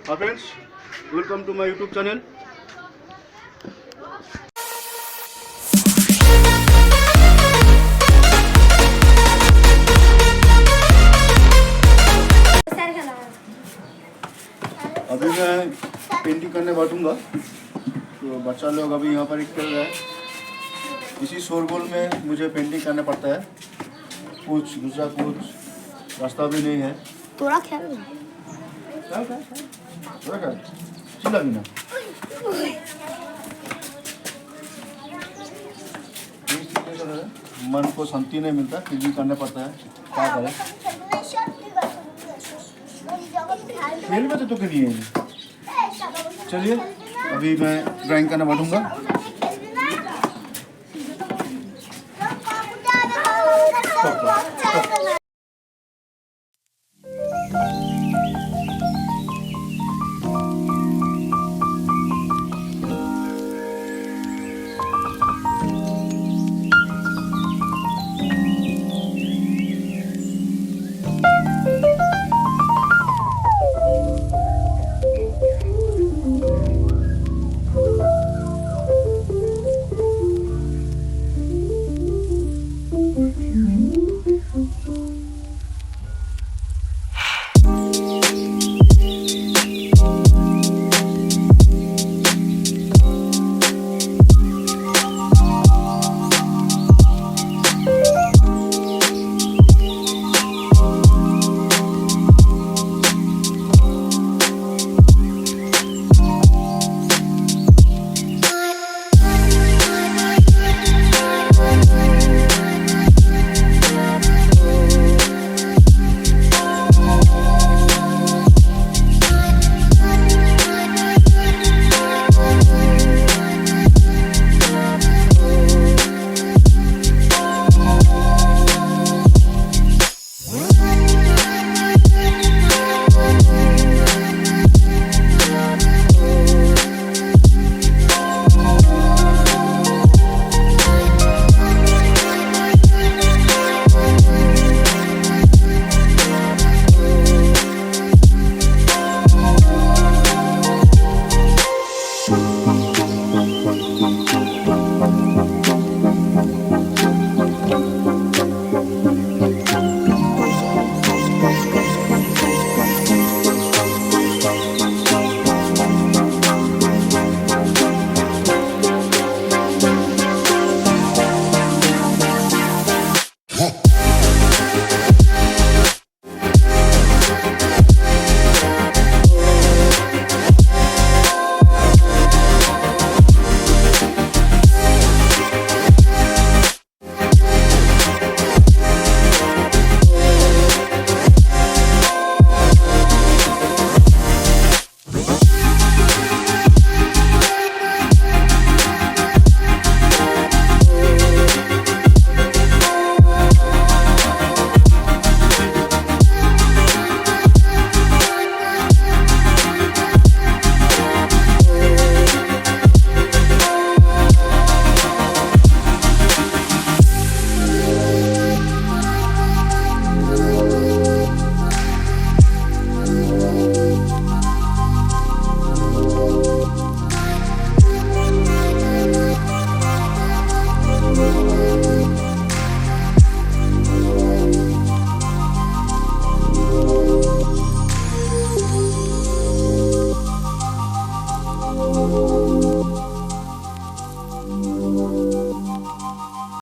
Hi friends, welcome to my YouTube channel. अभी मैं painting करने बैठूंगा, तो बच्चा लोग अभी यहाँ पर ही खेल रहे हैं। इसी शोरगुल में मुझे पेंटिंग करना पड़ता है, कुछ दूसरा कुछ रास्ता भी नहीं है। थोड़ा खेल थोड़ा चिल्ला भी ना। मन को शांति नहीं मिलता, फिर भी करना पड़ता है, क्या करें। खेल में तो के लिए चलिए अभी मैं ड्राइंग करना बैठूंगा।